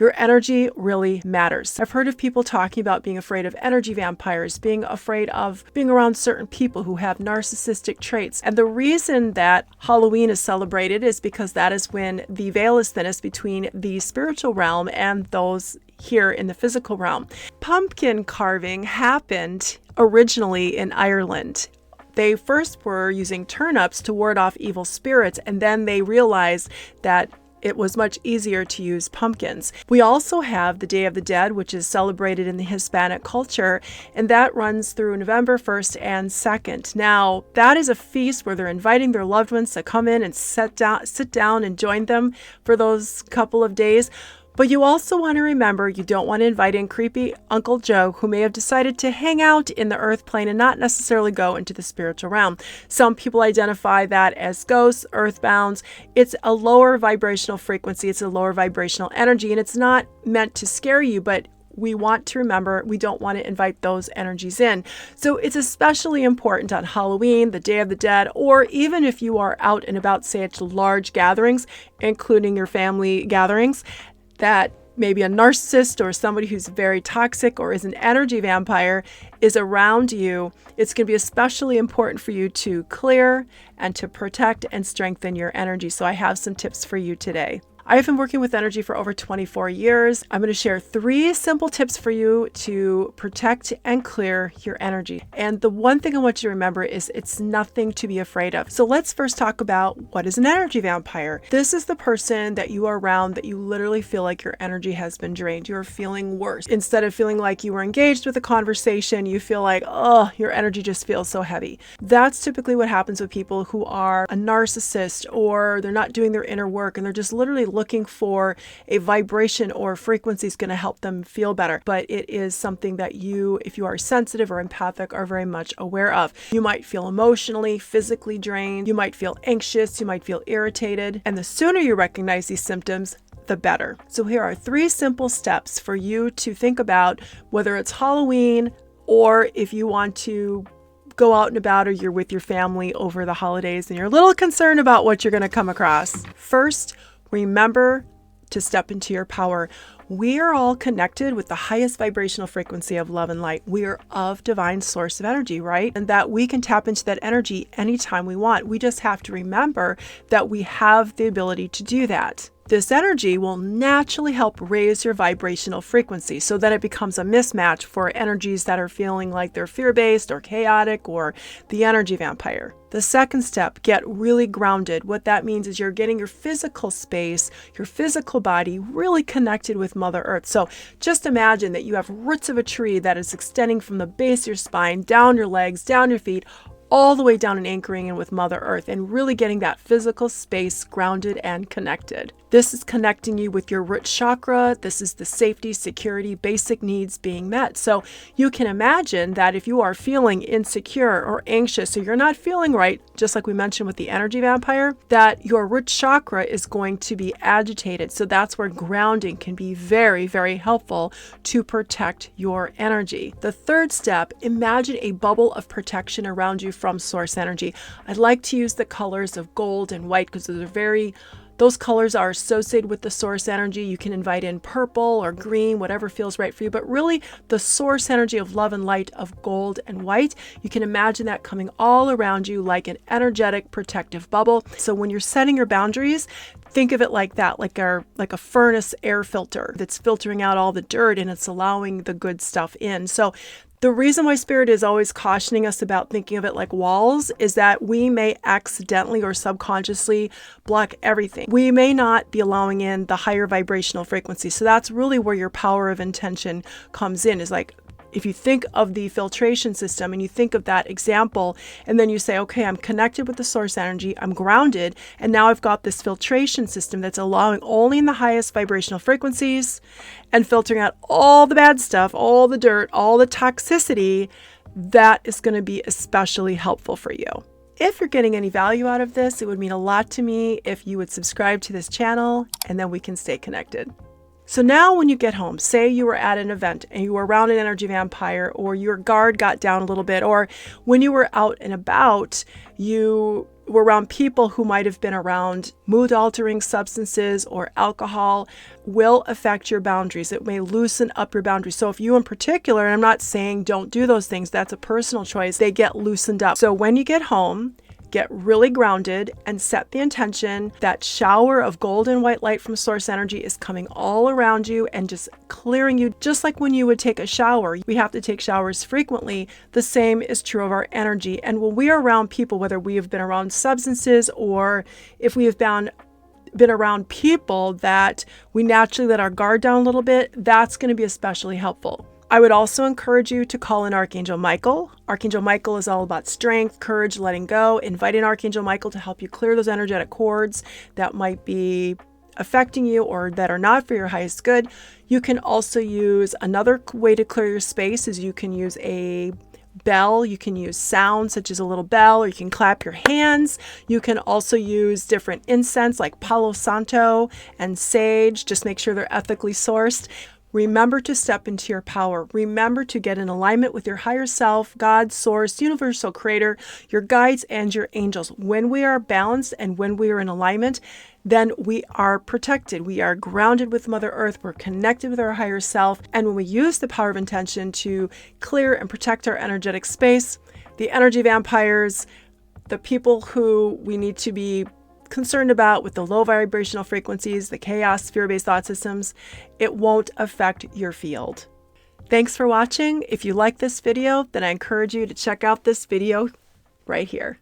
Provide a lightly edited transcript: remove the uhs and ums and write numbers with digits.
Your energy really matters. I've heard of people talking about being afraid of energy vampires, being afraid of being around certain people who have narcissistic traits. And the reason that Halloween is celebrated is because that is when the veil is thinnest between the spiritual realm and those here in the physical realm. Pumpkin carving happened originally in Ireland. They first were using turnips to ward off evil spirits, and then they realized that it was much easier to use pumpkins. We also have the Day of the Dead, which is celebrated in the Hispanic culture, and that runs through November 1st and 2nd. Now, that is a feast where they're inviting their loved ones to come in and sit down and join them for those couple of days. But you also want to remember you don't want to invite in creepy Uncle Joe who may have decided to hang out in the earth plane and not necessarily go into the spiritual realm. Some people identify that as ghosts, earthbounds. It's a lower vibrational frequency. It's a lower vibrational energy, and it's not meant to scare you, but we want to remember we don't want to invite those energies in. So it's especially important on Halloween, the Day of the Dead, or even if you are out and about, say at large gatherings, including your family gatherings, that maybe a narcissist or somebody who's very toxic or is an energy vampire is around you. It's going to be especially important for you to clear and to protect and strengthen your energy. So I have some tips for you today. I've been working with energy for over 24 years. I'm going to share 3 simple tips for you to protect and clear your energy. And the one thing I want you to remember is it's nothing to be afraid of. So let's first talk about what is an energy vampire. This is the person that you are around that you literally feel like your energy has been drained. You're feeling worse. Instead of feeling like you were engaged with a conversation, you feel like, oh, your energy just feels so heavy. That's typically what happens with people who are a narcissist or they're not doing their inner work and they're just literally looking for a vibration or frequency is going to help them feel better. But it is something that you, if you are sensitive or empathic, are very much aware of. You might feel emotionally, physically drained. You might feel anxious. You might feel irritated. And the sooner you recognize these symptoms, the better. So here are 3 simple steps for you to think about, whether it's Halloween or if you want to go out and about or you're with your family over the holidays and you're a little concerned about what you're going to come across. First, remember to step into your power. We are all connected with the highest vibrational frequency of love and light. We are of divine source of energy, right? And that we can tap into that energy anytime we want. We just have to remember that we have the ability to do that. This energy will naturally help raise your vibrational frequency so that it becomes a mismatch for energies that are feeling like they're fear-based or chaotic or the energy vampire. The second step, get really grounded. What that means is you're getting your physical space, your physical body really connected with Mother Earth. So just imagine that you have roots of a tree that is extending from the base of your spine, down your legs, down your feet, all the way down and anchoring in with Mother Earth and really getting that physical space grounded and connected. This is connecting you with your root chakra. This is the safety, security, basic needs being met. So you can imagine that if you are feeling insecure or anxious or you're not feeling right, just like we mentioned with the energy vampire, that your root chakra is going to be agitated. So that's where grounding can be very, very helpful to protect your energy. The third step, imagine a bubble of protection around you from source energy. I'd like to use the colors of gold and white because those colors are associated with the source energy. You can invite in purple or green, whatever feels right for you, but really the source energy of love and light of gold and white, you can imagine that coming all around you like an energetic protective bubble. So when you're setting your boundaries, think of it like that, like a furnace air filter that's filtering out all the dirt and it's allowing the good stuff in. So the reason why Spirit is always cautioning us about thinking of it like walls is that we may accidentally or subconsciously block everything. We may not be allowing in the higher vibrational frequency. So that's really where your power of intention comes in, is like, if you think of the filtration system and you think of that example, and then you say, okay, I'm connected with the source energy, I'm grounded, and now I've got this filtration system that's allowing only in the highest vibrational frequencies and filtering out all the bad stuff, all the dirt, all the toxicity, that is going to be especially helpful for you. If you're getting any value out of this, it would mean a lot to me if you would subscribe to this channel, and then we can stay connected. So now when you get home, say you were at an event and you were around an energy vampire, or your guard got down a little bit, or when you were out and about, you we're around people who might have been around mood-altering substances or alcohol will affect your boundaries. It may loosen up your boundaries. So if you in particular, and I'm not saying don't do those things, that's a personal choice, they get loosened up. So when you get home, get really grounded and set the intention that shower of golden white light from source energy is coming all around you and just clearing you, just like when you would take a shower. We have to take showers frequently. The same is true of our energy. And when we are around people, whether we have been around substances or if we have been around people that we naturally let our guard down a little bit, that's going to be especially helpful. I would also encourage you to call in Archangel Michael. Archangel Michael is all about strength, courage, letting go. Invite in Archangel Michael to help you clear those energetic cords that might be affecting you or that are not for your highest good. You can also use another way to clear your space is you can use a bell. You can use sounds such as a little bell, or you can clap your hands. You can also use different incense like Palo Santo and sage. Just make sure they're ethically sourced. Remember to step into your power. Remember to get in alignment with your higher self, God, source, universal creator, your guides, and your angels. When we are balanced and when we are in alignment, then we are protected. We are grounded with Mother Earth. We're connected with our higher self. And when we use the power of intention to clear and protect our energetic space, the energy vampires, the people who we need to be concerned about with the low vibrational frequencies, the chaos, fear-based thought systems, it won't affect your field. Thanks for watching. If you like this video, then I encourage you to check out this video right here.